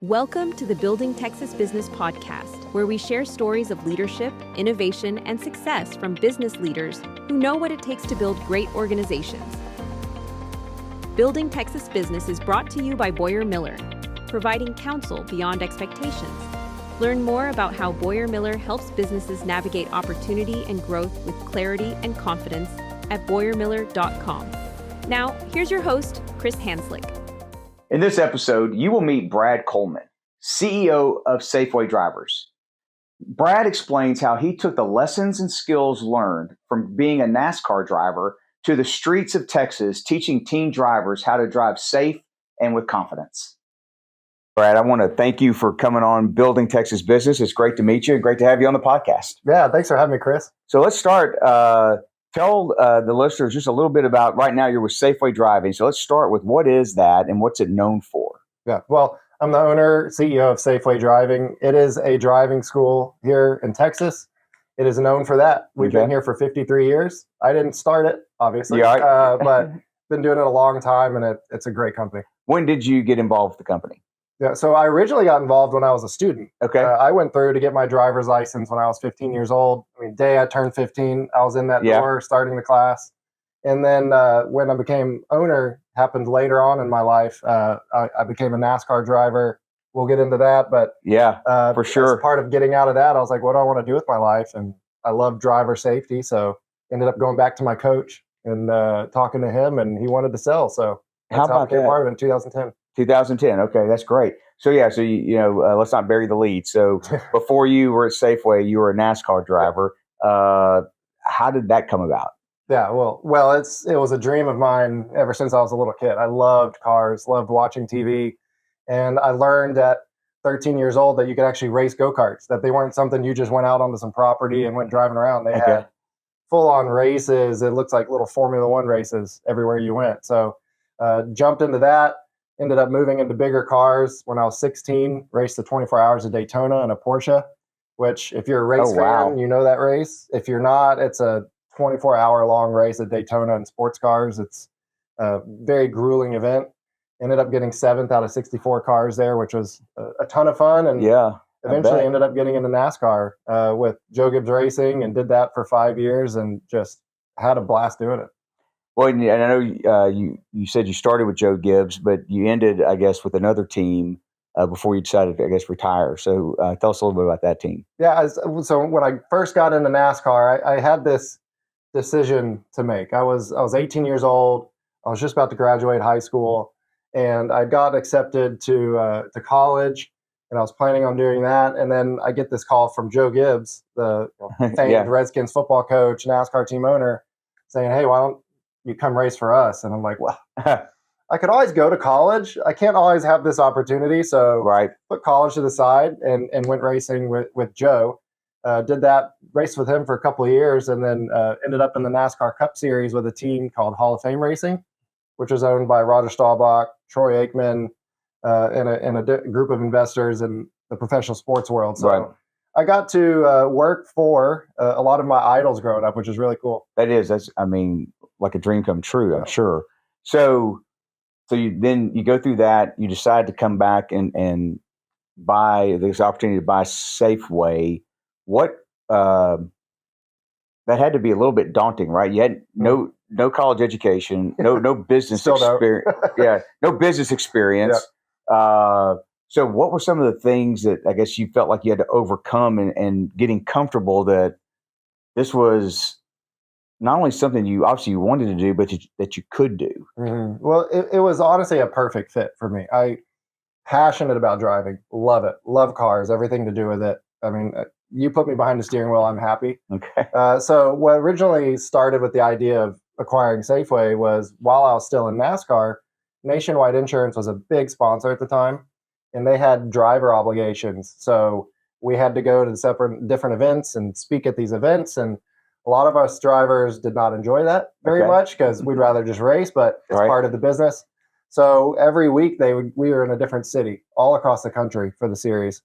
Welcome to the Building Texas Business Podcast, where we share stories of leadership, innovation, and success from business leaders who know what it takes to build great organizations. Building Texas Business is brought to you by Boyer Miller, providing counsel beyond expectations. Learn more about how Boyer Miller helps businesses navigate opportunity and growth with clarity and confidence at boyermiller.com. Now, here's your host, Chris Hanslik. In this episode, you will meet Brad Coleman, CEO of Safeway Drivers. Brad explains how he took the lessons and skills learned from being a NASCAR driver to the streets of Texas, teaching teen drivers how to drive safe and with confidence. Brad, I want to thank you for coming on Building Texas Business. It's great to meet you and great to have you on the podcast. Yeah, thanks for having me, Chris. So let's start. Tell the listeners just a little bit about, right now you're with Safeway Driving. So let's start with what is that and what's it known for? Yeah, well, I'm the owner, CEO of Safeway Driving. It is a driving school here in Texas. It is known for that. We've been here for 53 years. I didn't start it, obviously, but been doing it a long time, and it's a great company. When did you get involved with the company? Yeah, so I originally got involved when I was a student. Okay. I went through to get my driver's license when I was 15 years old. I mean, day I turned 15, I was in that door starting the class. And then when I became owner, happened later on in my life, I became a NASCAR driver. We'll get into that. But for sure. As part of getting out of that, I was like, what do I want to do with my life? And I love driver safety. So ended up going back to my coach and talking to him, and he wanted to sell. So that's how I became part of it in 2010. 2010. Okay, that's great. So let's not bury the lead. So before you were at Safeway, you were a NASCAR driver. How did that come about? Yeah, well, it was a dream of mine ever since I was a little kid. I loved cars, loved watching TV, and I learned at 13 years old that you could actually race go-karts, that they weren't something you just went out onto some property and went driving around. They had full-on races. It looks like little Formula One races everywhere you went. So jumped into that. Ended up moving into bigger cars when I was 16, raced the 24 Hours of Daytona in a Porsche, which if you're a race fan, you know that race. If you're not, it's a 24-hour long race at Daytona in sports cars. It's a very grueling event. Ended up getting 7th out of 64 cars there, which was a ton of fun. And eventually ended up getting into NASCAR with Joe Gibbs Racing, and did that for 5 years and just had a blast doing it. Well, and I know you said you started with Joe Gibbs, but you ended, I guess, with another team before you decided to, I guess, retire. So tell us a little bit about that team. Yeah, so when I first got into NASCAR, I had this decision to make. I was 18 years old. I was just about to graduate high school, and I got accepted to college, and I was planning on doing that. And then I get this call from Joe Gibbs, the famed Redskins football coach, NASCAR team owner, saying, "Hey, why don't you come race for us?" And I'm like, well, I could always go to college. I can't always have this opportunity. So put college to the side and went racing with Joe. Did that, raced with him for a couple of years, and then ended up in the NASCAR Cup Series with a team called Hall of Fame Racing, which was owned by Roger Staubach, Troy Aikman, and a group of investors in the professional sports world. So I got to work for a lot of my idols growing up, which is really cool. That's like a dream come true, I'm sure. So you go through that, you decide to come back and buy this opportunity to buy Safeway. What that had to be a little bit daunting, right? You had no college education, no business experience. No business experience. So what were some of the things that I guess you felt like you had to overcome and getting comfortable that this was not only something you obviously wanted to do, but that you could do? Mm-hmm. Well, it was honestly a perfect fit for me. I passionate about driving, love it, love cars, everything to do with it. I mean, you put me behind the steering wheel, I'm happy. Okay. So what originally started with the idea of acquiring Safeway was while I was still in NASCAR, Nationwide Insurance was a big sponsor at the time, and they had driver obligations. So we had to go to different events and speak at these events, and a lot of us drivers did not enjoy that very much because we'd rather just race, but it's part of the business. So every week we were in a different city all across the country for the series,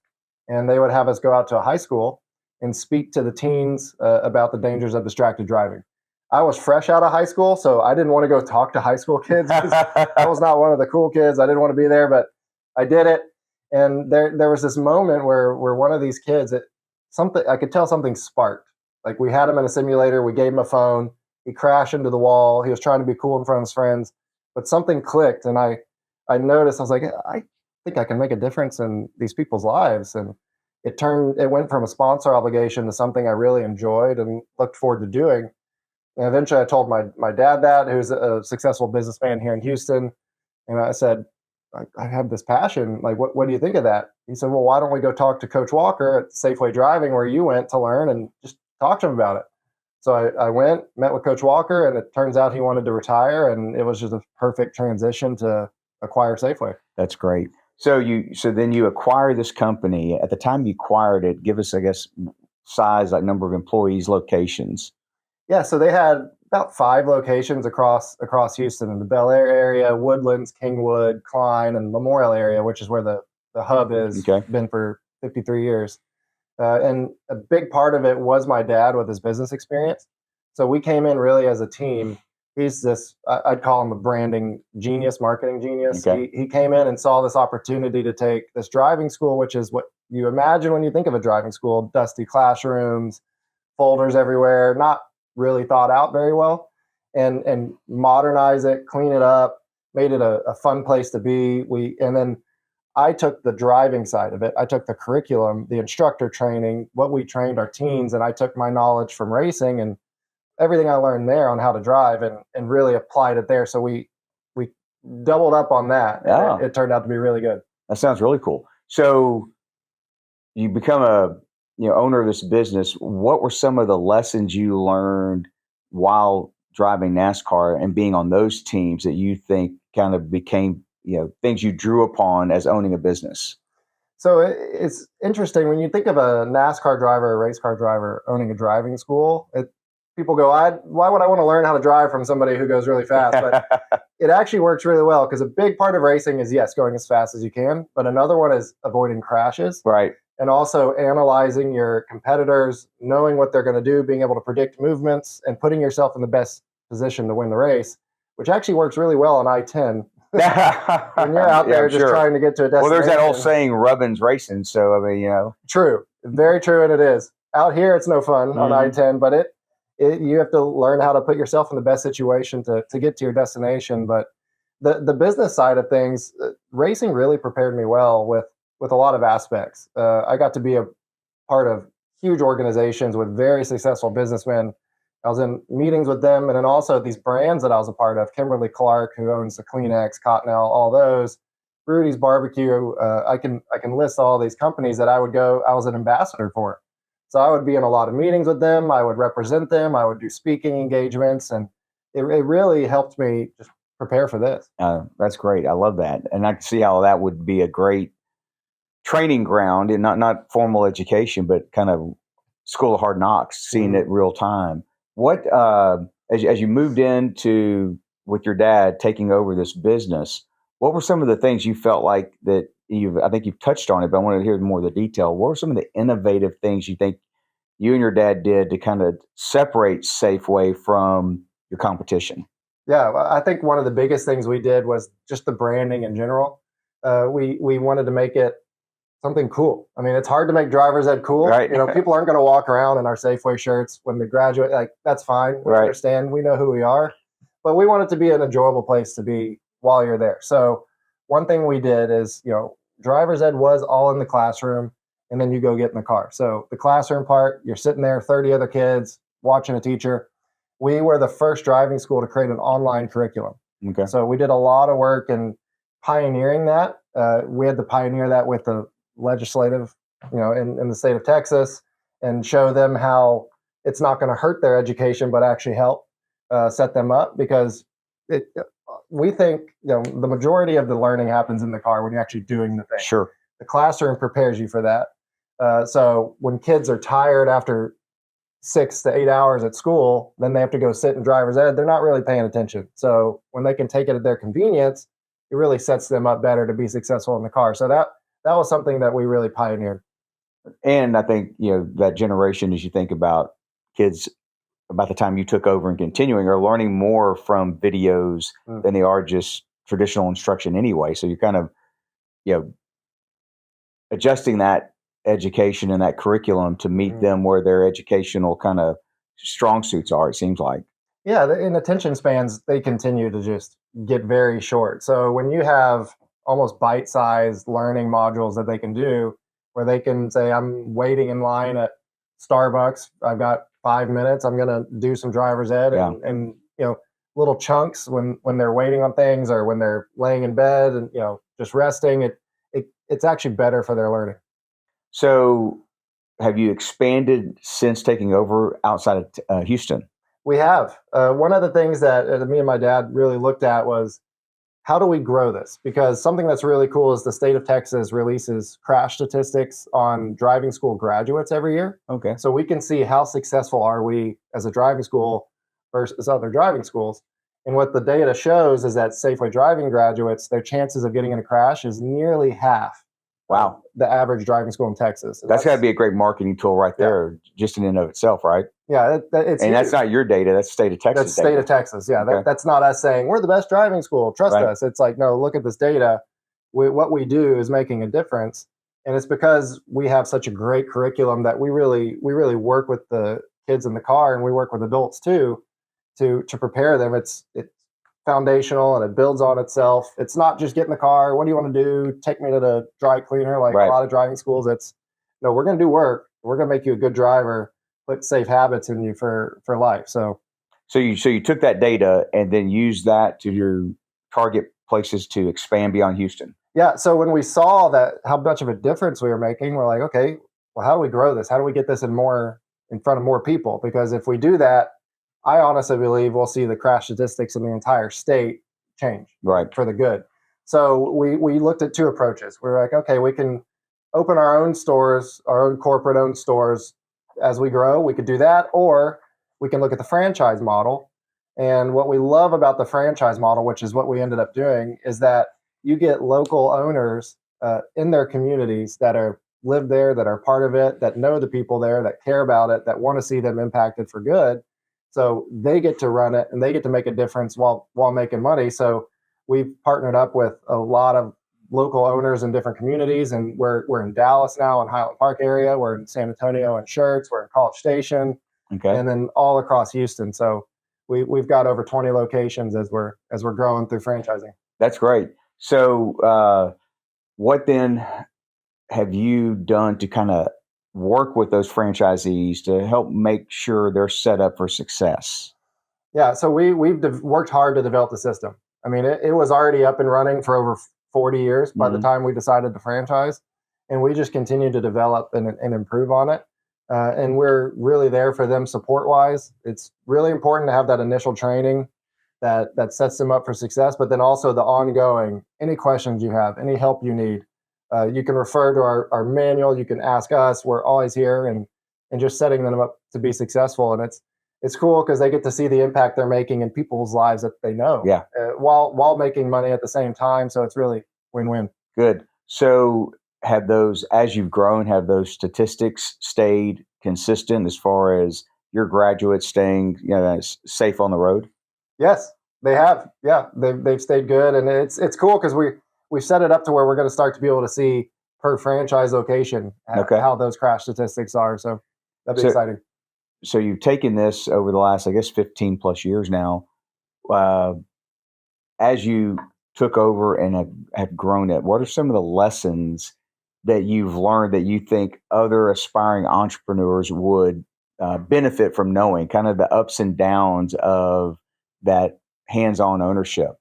and they would have us go out to a high school and speak to the teens about the dangers of distracted driving. I was fresh out of high school, so I didn't want to go talk to high school kids. I was not one of the cool kids. I didn't want to be there, but I did it. And there was this moment where one of these kids, something I could tell something sparked. Like we had him in a simulator, we gave him a phone, he crashed into the wall. He was trying to be cool in front of his friends, but something clicked, and I noticed. I was like, I think I can make a difference in these people's lives, and it went from a sponsor obligation to something I really enjoyed and looked forward to doing. And eventually, I told my dad that, who's a successful businessman here in Houston, and I said, I have this passion. Like, what do you think of that? He said, well, why don't we go talk to Coach Walker at Safeway Driving, where you went to learn, and just talk to him about it. So I went, met with Coach Walker, and it turns out he wanted to retire, and it was just a perfect transition to acquire Safeway. That's great. So then you acquire this company. At the time you acquired it, give us, I guess, size, like number of employees, locations. Yeah, so they had about 5 locations across Houston, in the Bel Air area, Woodlands, Kingwood, Klein, and Memorial area, which is where the hub is. Okay. Been for 53 years. And a big part of it was my dad with his business experience. So we came in really as a team. He's I'd call him a branding genius, marketing genius. Okay. He came in and saw this opportunity to take this driving school, which is what you imagine when you think of a driving school: dusty classrooms, folders everywhere, not really thought out very well, and modernize it, clean it up, made it a fun place to be. And then I took the driving side of it. I took the curriculum, the instructor training, what we trained our teens, and I took my knowledge from racing and everything I learned there on how to drive, and really applied it there. So we doubled up on that. Yeah. It turned out to be really good. That sounds really cool. So you become a owner of this business. What were some of the lessons you learned while driving NASCAR and being on those teams that you think kind of became things you drew upon as owning a business? So it's interesting when you think of a NASCAR driver, a race car driver owning a driving school. People go, why would I want to learn how to drive from somebody who goes really fast? But it actually works really well, because a big part of racing is, yes, going as fast as you can, but another one is avoiding crashes. Right. And also analyzing your competitors, knowing what they're going to do, being able to predict movements, and putting yourself in the best position to win the race, which actually works really well on I-10. When you're out there just trying to get to a destination. Well, there's that old saying, rubbin's racing. So, I mean, True. Very true, and it is. Out here, it's no fun on I-10, but you have to learn how to put yourself in the best situation to get to your destination. But the business side of things, racing really prepared me well with a lot of aspects. I got to be a part of huge organizations with very successful businessmen. I was in meetings with them, and then also these brands that I was a part of: Kimberly-Clark, who owns the Kleenex, Cottonelle, all those, Rudy's Barbecue. I can list all these companies that I was an ambassador for. So I would be in a lot of meetings with them. I would represent them. I would do speaking engagements, and it really helped me just prepare for this. That's great. I love that, and I can see how that would be a great training ground, and not formal education, but kind of school of hard knocks, seeing it real time. What as you moved into with your dad taking over this business, what were some of the things you felt like that I think you've touched on it, but I wanted to hear more of the detail. What were some of the innovative things you think you and your dad did to kind of separate Safeway from your competition? Yeah, I think one of the biggest things we did was just the branding in general. We wanted to make it something cool. I mean, it's hard to make driver's ed cool. Right. People aren't going to walk around in our Safeway shirts when they graduate. Like, that's fine. We understand. We know who we are. But we want it to be an enjoyable place to be while you're there. So one thing we did is, driver's ed was all in the classroom, and then you go get in the car. So the classroom part, you're sitting there, 30 other kids watching a teacher. We were the first driving school to create an online curriculum. Okay. So we did a lot of work in pioneering that. We had to pioneer that with the legislative, in the state of Texas, and show them how it's not going to hurt their education, but actually help set them up, because we think the majority of the learning happens in the car when you're actually doing the thing. Sure. The classroom prepares you for that. So when kids are tired after 6 to 8 hours at school, then they have to go sit in driver's ed. They're not really paying attention. So when they can take it at their convenience, it really sets them up better to be successful in the car. So that was something that we really pioneered. And I think, that generation, as you think about kids about the time you took over and continuing, are learning more from videos than they are just traditional instruction anyway. So you're kind of, adjusting that education and that curriculum to meet them where their educational kind of strong suits are, it seems like. Yeah, in attention spans, they continue to just get very short. So when you have almost bite-sized learning modules that they can do, where they can say, I'm waiting in line at Starbucks, I've got 5 minutes, I'm going to do some driver's ed, Yeah. and little chunks when they're waiting on things or when they're laying in bed and just resting. It's actually better for their learning. So, have you expanded since taking over outside of Houston? We have. One of the things that me and my dad really looked at was, how do we grow this? Because something that's really cool is the state of Texas releases crash statistics on driving school graduates every year. Okay. So we can see how successful are we as a driving school versus other driving schools. And what the data shows is that Safeway Driving graduates, their chances of getting in a crash is nearly half. Wow. The average driving school in Texas. That's got to be a great marketing tool right there, just in and of itself, right? Yeah, it's and huge. That's not your data. That's state of Texas. That's state of Texas. Yeah, Okay. That's not us saying we're the best driving school. Trust us. It's like, no, look at this data. What we do is making a difference, and it's because we have such a great curriculum that we really work with the kids in the car, and we work with adults too, to prepare them. It's foundational, and it builds on itself. It's not just get in the car. What do you want to do? Take me to the dry cleaner, like a lot of driving schools. It's no, we're going to do work. We're going to make you a good driver. Put safe habits in you for life. So you took that data and then used that to your target places to expand beyond Houston. Yeah. So when we saw that how much of a difference we were making, we're like, okay, well, how do we grow this? How do we get this in front of more people? Because if we do that, I honestly believe we'll see the crash statistics in the entire state change for the good. So we looked at two approaches. We're like, okay, we can open our own stores, our own corporate owned stores as we grow. We could do that, or we can look at the franchise model. And what we love about the franchise model, which is what we ended up doing, is that you get local owners in their communities that live there, that are part of it, that know the people there, that care about it, that want to see them impacted for good. So they get to run it and they get to make a difference while making money. So we've partnered up with a lot of local owners in different communities, and we're in Dallas now, in Highland Park area. We're in San Antonio and Schertz. We're in College Station, and then all across Houston. So we've got over 20 locations as we're growing through franchising. That's great. So what then have you done to kind of work with those franchisees to help make sure they're set up for success? Yeah, so we've worked hard to develop the system. I mean, it was already up and running for over 40 years by the time we decided to franchise, and we just continue to develop and improve on it. And we're really there for them support-wise. It's really important to have that initial training that sets them up for success, but then also the ongoing, any questions you have, any help you need, you can refer to our manual. You can ask us. We're always here, and just setting them up to be successful. And it's cool because they get to see the impact they're making in people's lives that they know, while making money at the same time. So it's really win-win. Good. So have those, as you've grown, have those statistics stayed consistent as far as your graduates staying, safe on the road? Yes, they have. Yeah, they've stayed good, and it's cool because we set it up to where we're going to start to be able to see per franchise location how those crash statistics are. So that'd be exciting. So you've taken this over the last, I guess, 15 plus years now. As you took over and have grown it, what are some of the lessons that you've learned that you think other aspiring entrepreneurs would benefit from knowing, kind of the ups and downs of that hands-on ownership?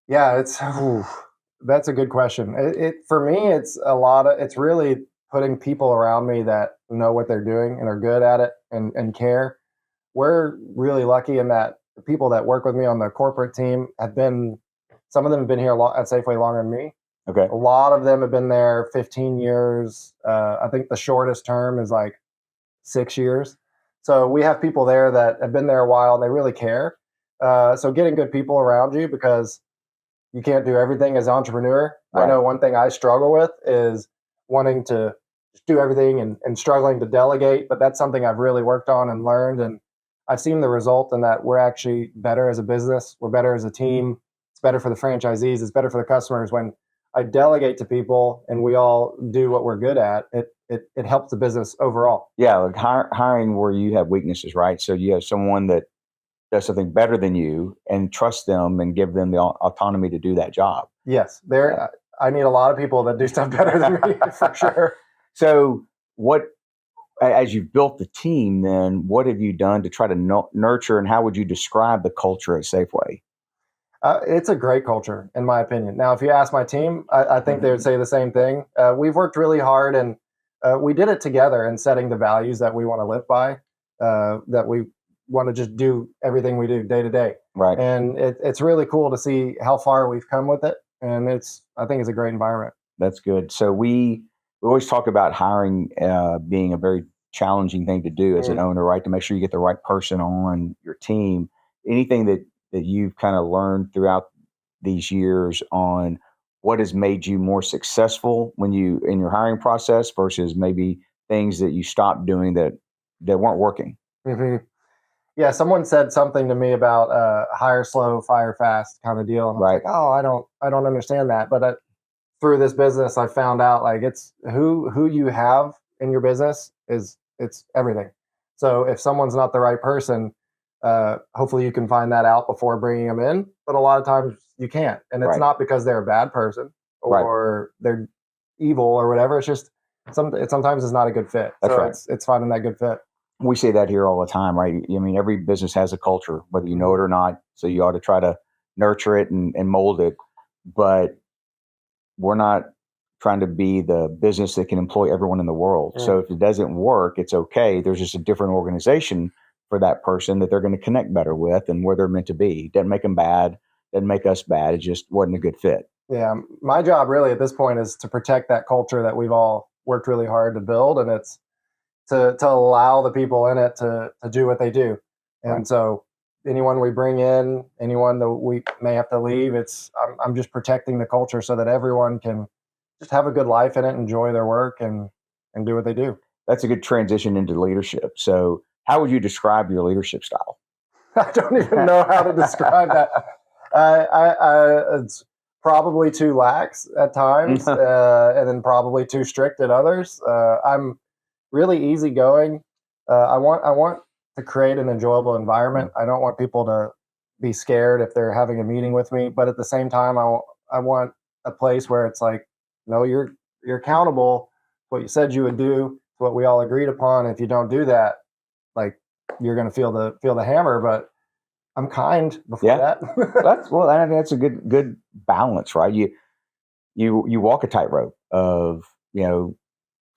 Yeah, that's a good question. For me, it's really putting people around me that know what they're doing and are good at it and care. We're really lucky in that the people that work with me on the corporate team some of them have been here at Safeway longer than me. Okay. A lot of them have been there 15 years. I think the shortest term is like 6 years. So we have people there that have been there a while and they really care. So getting good people around you, because you can't do everything as an entrepreneur. Right. I know one thing I struggle with is wanting to do everything and struggling to delegate, but that's something I've really worked on and learned. And I've seen the result in that we're actually better as a business. We're better as a team. It's better for the franchisees. It's better for the customers when I delegate to people and we all do what we're good at, it helps the business overall. Yeah, like hiring where you have weaknesses, right? So you have someone that does something better than you and trust them and give them the autonomy to do that job. Yes, I need a lot of people that do stuff better than me for sure. So as you've built the team, then what have you done to try to nurture, and how would you describe the culture at Safeway? It's a great culture, in my opinion. Now, if you ask my team, I think they would say the same thing. We've worked really hard, and we did it together in setting the values that we want to live by, that we want to just do everything we do day to day. Right. And it's really cool to see how far we've come with it. And I think it's a great environment. That's good. So we always talk about hiring being a very challenging thing to do as an owner, right? To make sure you get the right person on your team. Anything that you've kind of learned throughout these years on what has made you more successful when you in your hiring process versus maybe things that you stopped doing that weren't working? Mm-hmm. Yeah, someone said something to me about hire slow, fire fast kind of deal, and I was like, oh, I don't understand that. But through this business, I found out like it's who you have in your business it's everything. So if someone's not the right person, hopefully you can find that out before bringing them in. But a lot of times you can't, and it's not because they're a bad person or they're evil or whatever. It's just sometimes it's not a good fit. That's right. It's finding that good fit. We say that here all the time, right? I mean, every business has a culture, whether you know it or not. So you ought to try to nurture it and mold it. But we're not trying to be the business that can employ everyone in the world. So if it doesn't work, it's okay. There's just a different organization for that person that they're going to connect better with and where they're meant to be. Doesn't make them bad. Doesn't make us bad. It just wasn't a good fit. Yeah. My job really at this point is to protect that culture that we've all worked really hard to build. And it's to allow the people in it to do what they do. And so anyone we bring in, anyone that we may have to leave, I'm just protecting the culture so that everyone can just have a good life in it, enjoy their work and do what they do. That's a good transition into leadership. So how would you describe your leadership style? I don't even know how to describe that. It's probably too lax at times, and then probably too strict at others. I'm really easygoing. I want to create an enjoyable environment. I don't want people to be scared if they're having a meeting with me, but at the same time, I want a place where it's like, no, you're accountable. What you said you would do, what we all agreed upon. If you don't do that, like you're going to feel the hammer. But I'm kind before that. That's a good balance, right? You walk a tightrope of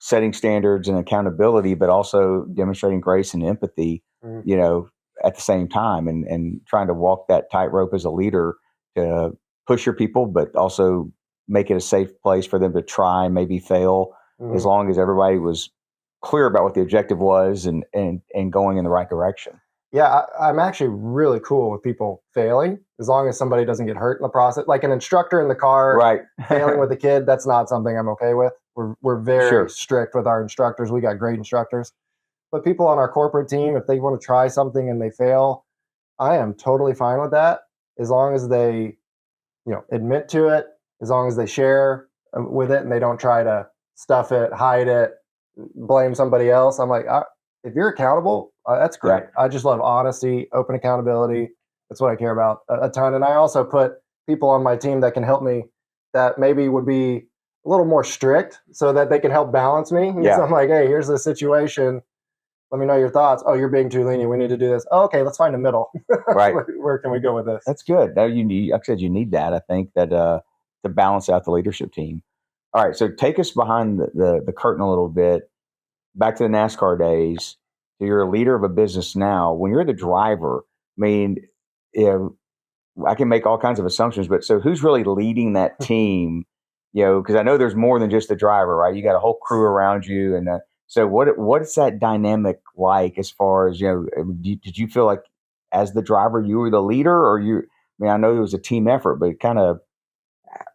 setting standards and accountability, but also demonstrating grace and empathy, at the same time, and trying to walk that tightrope as a leader to push your people, but also make it a safe place for them to try, maybe fail, as long as everybody was clear about what the objective was and going in the right direction. Yeah, I'm actually really cool with people failing as long as somebody doesn't get hurt in the process. Like an instructor in the car failing with a kid, that's not something I'm okay with. We're very strict with our instructors. We got great instructors. But people on our corporate team, if they want to try something and they fail, I am totally fine with that as long as they admit to it, as long as they share with it and they don't try to stuff it, hide it, blame somebody else. I'm like, if you're accountable, that's great. Yeah. I just love honesty, open accountability. That's what I care about a ton. And I also put people on my team that can help me that maybe would be a little more strict so that they can help balance me. Yeah. So I'm like, hey, here's the situation. Let me know your thoughts. Oh, you're being too lenient. We need to do this. Oh, okay, let's find a middle. Right. Where can we go with this? That's good. Now like I said, you need that. I think that to balance out the leadership team. All right. So take us behind the curtain a little bit, back to the NASCAR days. So you're a leader of a business now. When you're the driver, I mean, I can make all kinds of assumptions, but so who's really leading that team? Because I know there's more than just the driver, right? You got a whole crew around you, and so what is that dynamic like? As far as did you feel like as the driver you were the leader, or you? I mean, I know it was a team effort, but kind of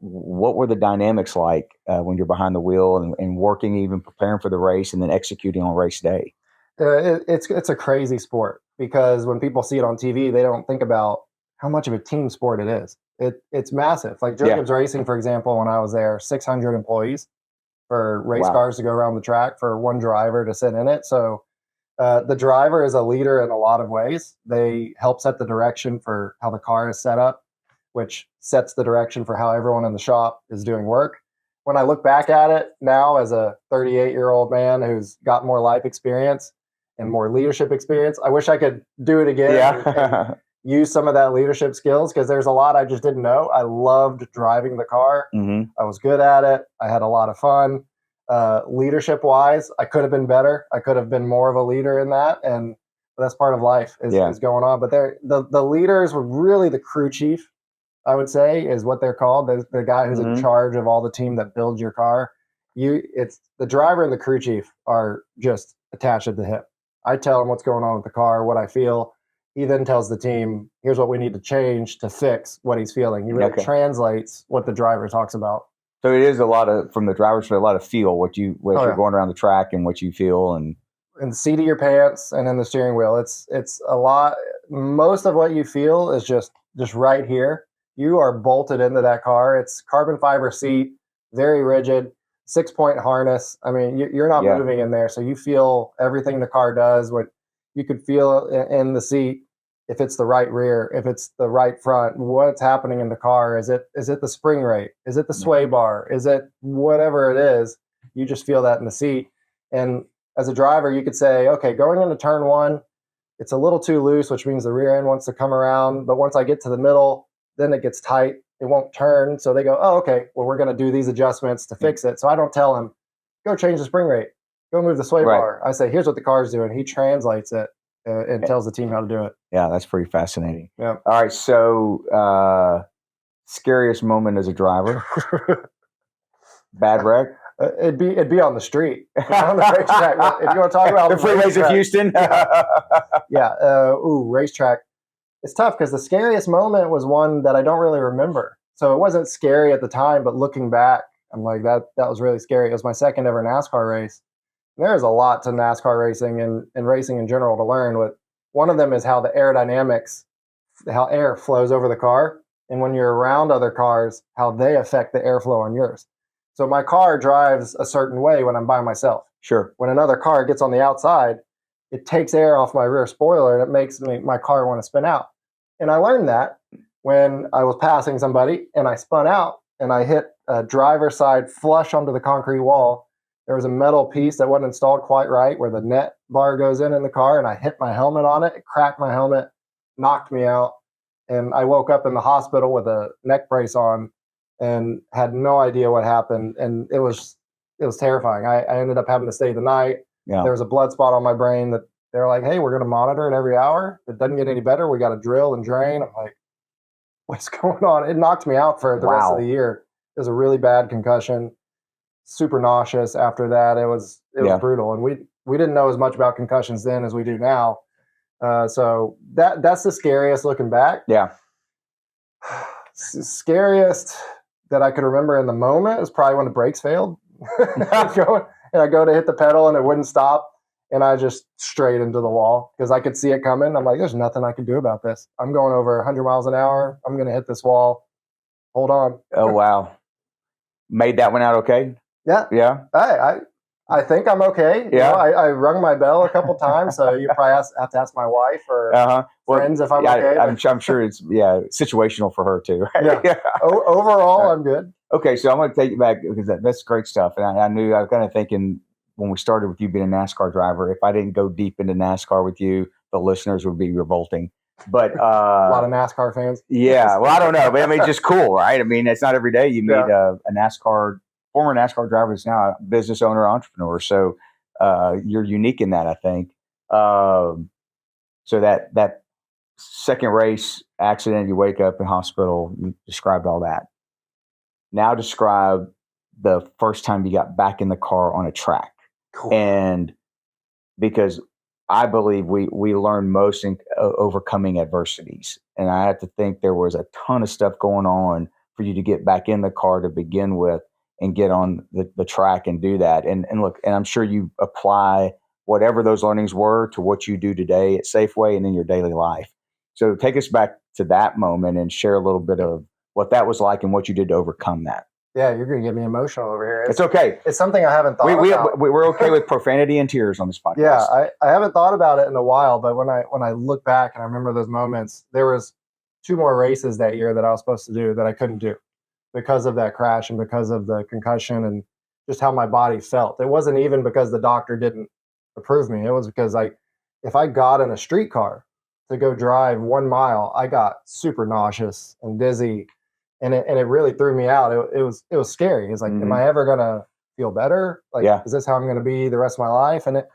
what were the dynamics like when you're behind the wheel and working, even preparing for the race, and then executing on race day? It's a crazy sport because when people see it on TV, they don't think about how much of a team sport it is. it's massive. Like Jacobs Racing, for example, when I was there, 600 employees for race cars to go around the track for one driver to sit in it. So the driver is a leader in a lot of ways. They help set the direction for how the car is set up, which sets the direction for how everyone in the shop is doing work. When I look back at it now as a 38-year-old man who's got more life experience and more leadership experience, I wish I could do it again and use some of that leadership skills, because there's a lot I just didn't know. I loved driving the car. I was good at it. I had a lot of fun. Leadership wise, I could have been better. I could have been more of a leader in that. And that's part of life is going on. But the leaders were really the crew chief, I would say, is what they're called. The guy who's in charge of all the team that builds your car. It's the driver and the crew chief are just attached at the hip. I tell him what's going on with the car, what I feel. He then tells the team, here's what we need to change to fix what he's feeling. He really translates what the driver talks about. So it is a lot of, from the driver's perspective, a lot of feel, what you're going around the track and what you feel. And in the seat of your pants and in the steering wheel, it's a lot. Most of what you feel is just right here. You are bolted into that car. It's carbon fiber seat, very rigid, 6-point harness. I mean, you're not moving in there. So you feel everything the car does. What you could feel in the seat, if it's the right rear, if it's the right front, what's happening in the car. Is it the spring rate? Is it the sway bar? Is it whatever it is? You just feel that in the seat. And as a driver, you could say, okay, going into turn one, it's a little too loose, which means the rear end wants to come around. But once I get to the middle, then it gets tight. It won't turn. So they go, oh, okay, well, we're going to do these adjustments to fix it. So I don't tell him, go change the spring rate, go move the sway bar. I say, here's what the car's doing. He translates it and tells the team how to do it. Yeah, that's pretty fascinating. Yeah. All right. So scariest moment as a driver? Bad wreck? It'd be on the street, on the racetrack. If you want to talk about the freeways of Houston. Racetrack. It's tough because the scariest moment was one that I don't really remember. So it wasn't scary at the time, but looking back, I'm like, that was really scary. It was my second ever NASCAR race. And there's a lot to NASCAR racing and racing in general to learn. One of them is how the aerodynamics, how air flows over the car. And when you're around other cars, how they affect the airflow on yours. So my car drives a certain way when I'm by myself. Sure. When another car gets on the outside, it takes air off my rear spoiler and it makes my car want to spin out. And I learned that when I was passing somebody and I spun out and I hit a driver's side flush onto the concrete wall. There was a metal piece that wasn't installed quite right where the net bar goes in the car, and I hit my helmet on it. It cracked my helmet, knocked me out. And I woke up in the hospital with a neck brace on and had no idea what happened. And it was terrifying. I ended up having to stay the night. Yeah. There was a blood spot on my brain that they're like, hey, we're going to monitor it every hour. If it doesn't get any better, we got to drill and drain. I'm like, what's going on? It knocked me out for the rest of the year. It was a really bad concussion, super nauseous after that. It was brutal. And we didn't know as much about concussions then as we do now. So that's the scariest looking back. Yeah. Scariest that I could remember in the moment is probably when the brakes failed. And I go to hit the pedal and it wouldn't stop. And I just straight into the wall because I could see it coming. I'm like, there's nothing I can do about this. I'm going over 100 miles an hour. I'm going to hit this wall. Hold on. Oh, wow. Made that one out okay? Yeah. Yeah. I think I'm okay. Yeah. I rung my bell a couple times. So you probably have to ask my wife or friends if I'm okay. I'm sure it's situational for her too. Right? Yeah. Overall, I'm good. Okay, so I'm going to take you back because that's great stuff. And I knew I was kind of thinking when we started with you being a NASCAR driver, if I didn't go deep into NASCAR with you, the listeners would be revolting. But a lot of NASCAR fans. Yeah, well, I don't know, but I mean, it's just cool, right? I mean, it's not every day you meet a former NASCAR driver who's now a business owner, entrepreneur. So you're unique in that, I think. So that second race accident, you wake up in hospital, you described all that. Now describe the first time you got back in the car on a track. Cool. And because I believe we learn most in overcoming adversities. And I have to think there was a ton of stuff going on for you to get back in the car to begin with and get on the track and do that. And look, and I'm sure you apply whatever those learnings were to what you do today at Safeway and in your daily life. So take us back to that moment and share a little bit of what that was like and what you did to overcome that. Yeah, you're going to get me emotional over here. It's okay. It's something I haven't thought about. We're okay with profanity and tears on this podcast. Yeah, I haven't thought about it in a while, but when I look back and I remember those moments, there was 2 more races that year that I was supposed to do that I couldn't do because of that crash and because of the concussion and just how my body felt. It wasn't even because the doctor didn't approve me. It was because if I got in a streetcar to go drive 1 mile, I got super nauseous and dizzy. And it really threw me out. It was scary. It's like, am I ever gonna feel better? Like, is this how I'm gonna be the rest of my life? And it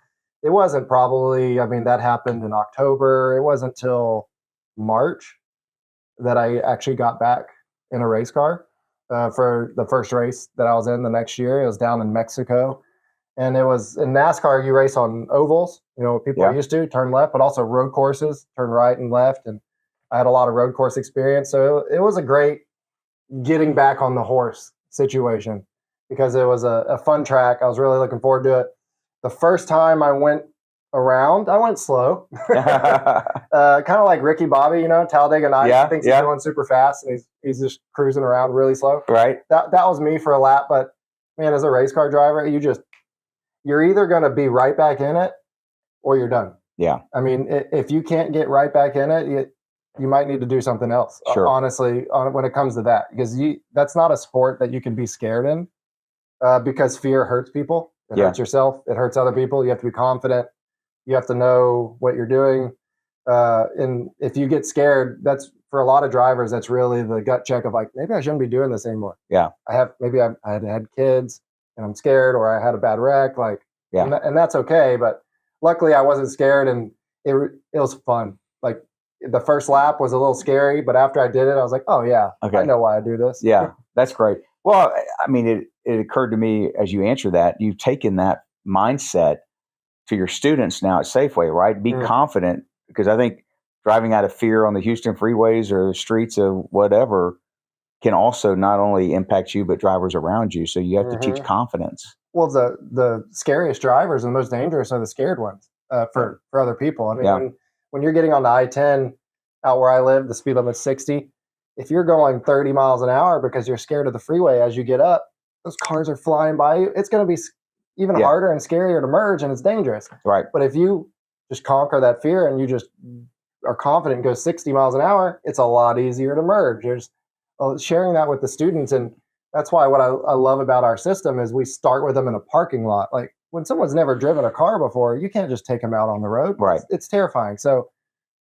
wasn't probably. I mean, that happened in October. It wasn't till March that I actually got back in a race car for the first race that I was in the next year. It was down in Mexico, and it was in NASCAR. You race on ovals. You know what people are used to, turn left, but also road courses, turn right and left. And I had a lot of road course experience, so it was a great getting back on the horse situation because it was a fun track. I was really looking forward to it. The first time I went around, I went slow, kind of like Ricky Bobby, you know, Talladega Nights. He thinks he's going super fast and he's just cruising around really slow. Right. That was me for a lap. But man, as a race car driver, you're either going to be right back in it or you're done. Yeah. I mean, if you can't get right back in it, you might need to do something else, honestly, when it comes to that, because that's not a sport that you can be scared in because fear hurts people. It hurts yourself. It hurts other people. You have to be confident. You have to know what you're doing. And if you get scared, that's for a lot of drivers, that's really the gut check of like, maybe I shouldn't be doing this anymore. Yeah. I had kids and I'm scared, or I had a bad wreck. Like, and that's okay. But luckily I wasn't scared and it was fun. Like, the first lap was a little scary, but after I did it, I was like, oh, yeah, I know why I do this. Yeah, that's great. Well, I mean, it occurred to me as you answer that, you've taken that mindset to your students now at Safeway, right? Be confident, because I think driving out of fear on the Houston freeways or the streets of whatever can also not only impact you, but drivers around you. So you have to teach confidence. Well, the scariest drivers and the most dangerous are the scared ones for other people. I mean, when you're getting on the I-10 out where I live, the speed limit's 60. If you're going 30 miles an hour because you're scared of the freeway as you get up, those cars are flying by you. It's going to be even harder and scarier to merge, and it's dangerous. Right. But if you just conquer that fear and you just are confident and go 60 miles an hour, it's a lot easier to merge. There's sharing that with the students, and that's why what I love about our system is we start with them in a parking lot. Like, when someone's never driven a car before, you can't just take them out on the road. Right. It's terrifying. So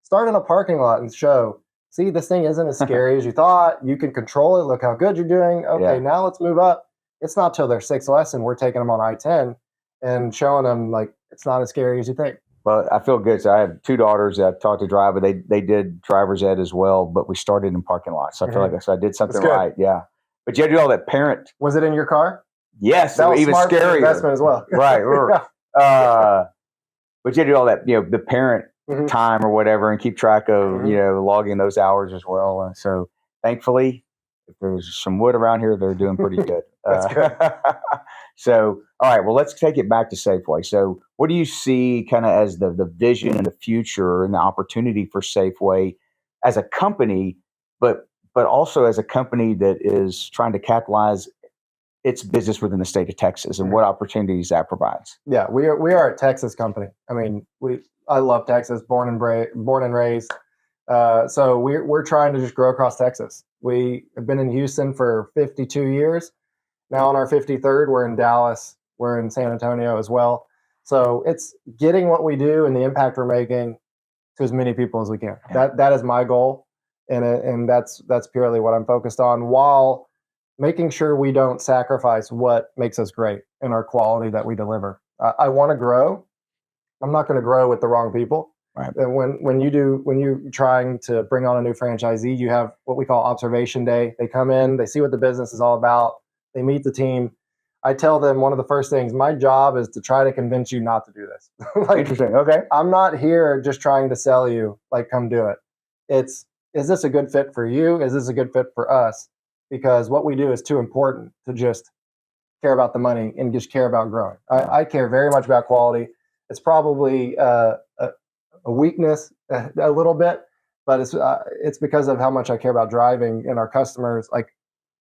start in a parking lot and show, see, this thing isn't as scary as you thought. You can control it. Look how good you're doing. Okay, now let's move up. It's not till their 6th lesson we're taking them on I-10 and showing them, like, it's not as scary as you think. Well, I feel good. So I have 2 daughters that I've taught to drive, but they did driver's ed as well, but we started in parking lots. So I feel like I did something right. Yeah. But you had to do all that parent. Was it in your car? Yes, that was even smart scarier investment as well. Right. But you had to do all that, the parent time or whatever, and keep track of, logging those hours as well. And so thankfully, if there's some wood around here, they're doing pretty good. That's good. So, all right, well, let's take it back to Safeway. So what do you see kind of as the vision and the future and the opportunity for Safeway as a company, but also as a company that is trying to capitalize its business within the state of Texas, and what opportunities that provides? Yeah, we are a Texas company. I mean, I love Texas, born and raised. So we're trying to just grow across Texas. We have been in Houston for 52 years. Now on our 53rd, we're in Dallas. We're in San Antonio as well. So it's getting what we do and the impact we're making to as many people as we can. That is my goal, and that's purely what I'm focused on, while making sure we don't sacrifice what makes us great and our quality that we deliver. I want to grow. I'm not going to grow with the wrong people. Right. And when you're trying to bring on a new franchisee, you have what we call observation day. They come in, they see what the business is all about, they meet the team. I tell them one of the first things, my job is to try to convince you not to do this. Interesting. Okay. I'm not here just trying to sell you, like, come do it. Is this a good fit for you? Is this a good fit for us? Because what we do is too important to just care about the money and just care about growing. I care very much about quality. It's probably a weakness a little bit, but it's because of how much I care about driving and our customers. Like,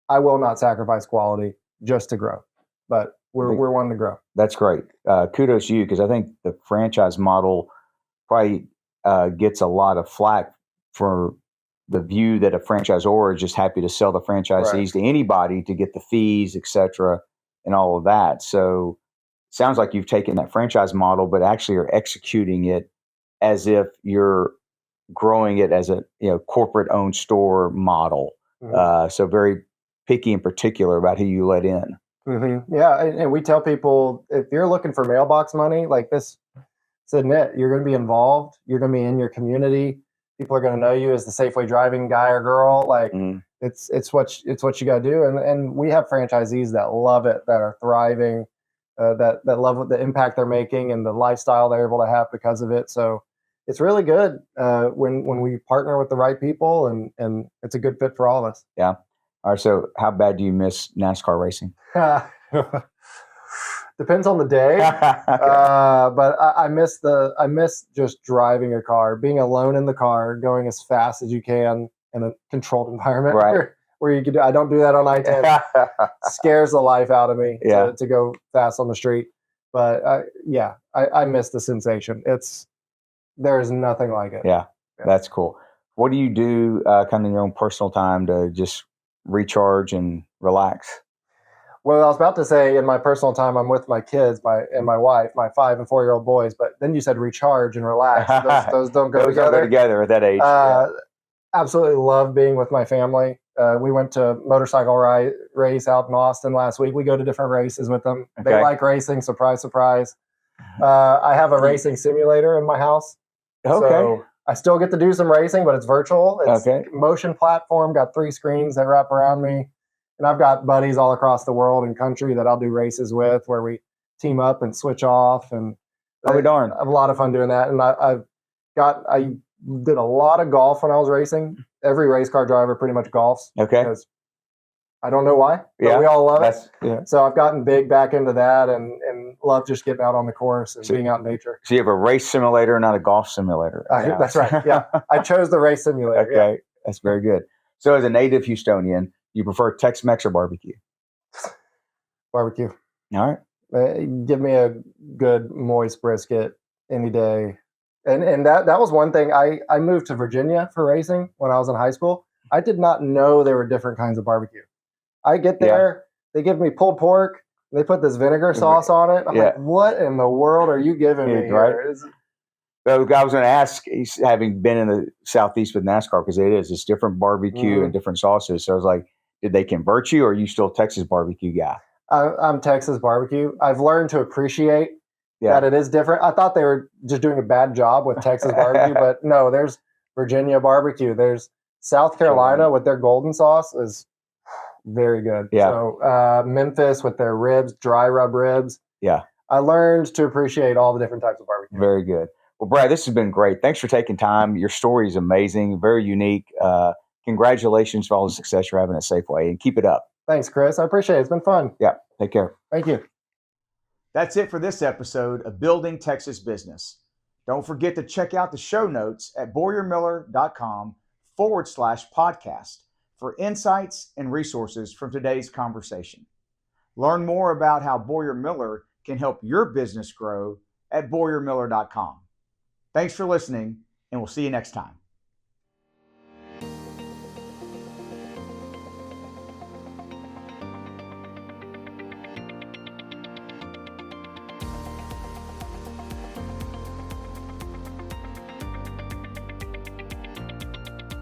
I will not sacrifice quality just to grow, but we're wanting to grow. That's great. Kudos to you, because I think the franchise model probably gets a lot of flack for the view that a franchisor is just happy to sell the franchisees to anybody to get the fees, et cetera, and all of that. So it sounds like you've taken that franchise model, but actually are executing it as if you're growing it as a corporate owned store model. Mm-hmm. So very picky and particular about who you let in. Mm-hmm. Yeah, and we tell people, if you're looking for mailbox money like this, it's admit you're going to be involved. You're going to be in your community. People are going to know you as the Safeway Driving guy or girl. Like, it's what you got to do. And we have franchisees that love it, that are thriving, that love the impact they're making and the lifestyle they're able to have because of it. So it's really good when we partner with the right people, and it's a good fit for all of us. Yeah. All right. So how bad do you miss NASCAR racing? Depends on the day. But I miss just driving a car, being alone in the car, going as fast as you can in a controlled environment, right? Where you can I don't do that on I-10. Scares the life out of me to go fast on the street. But I miss the sensation. There's nothing like it. Yeah, that's cool. What do you do kind of in your own personal time to just recharge and relax? Well, I was about to say, in my personal time, I'm with my kids, and my wife, my 5 and 4-year-old boys. But then you said recharge and relax. Those don't go together. Don't go together at that age. Absolutely love being with my family. We went to a motorcycle race out in Austin last week. We go to different races with them. Okay. They like racing. Surprise, surprise. I have a racing simulator in my house. Okay. So I still get to do some racing, but it's virtual. It's motion platform, got 3 screens that wrap around me. And I've got buddies all across the world and country that I'll do races with, where we team up and switch off. And darn. I have a lot of fun doing that. And I did a lot of golf when I was racing. Every race car driver pretty much golfs. Okay. Because I don't know why, but we all love it. Yeah. So I've gotten big back into that and love just getting out on the course and being out in nature. So you have a race simulator, not a golf simulator. That's right. Yeah. I chose the race simulator. Okay. Yeah. That's very good. So as a native Houstonian, you prefer Tex-Mex or barbecue? Barbecue. All right. Give me a good moist brisket any day. And that was one thing. I moved to Virginia for racing when I was in high school. I did not know there were different kinds of barbecue. I get there, they give me pulled pork, they put this vinegar sauce on it. I'm like, what in the world are you giving me here? So I was going to ask, having been in the Southeast with NASCAR, because it's different barbecue and different sauces. So I was like, did they convert you, or are you still a Texas barbecue guy? I'm Texas barbecue. I've learned to appreciate that it is different. I thought they were just doing a bad job with Texas barbecue, but no, there's Virginia barbecue. There's South Carolina with their golden sauce is very good. Yeah. So Memphis with their ribs, dry rub ribs. Yeah. I learned to appreciate all the different types of barbecue. Very good. Well, Brad, this has been great. Thanks for taking time. Your story is amazing, very unique. Congratulations for all the success you're having at Safeway, and keep it up. Thanks, Chris. I appreciate it. It's been fun. Yeah. Take care. Thank you. That's it for this episode of Building Texas Business. Don't forget to check out the show notes at BoyerMiller.com/podcast for insights and resources from today's conversation. Learn more about how Boyer Miller can help your business grow at BoyerMiller.com. Thanks for listening, and we'll see you next time.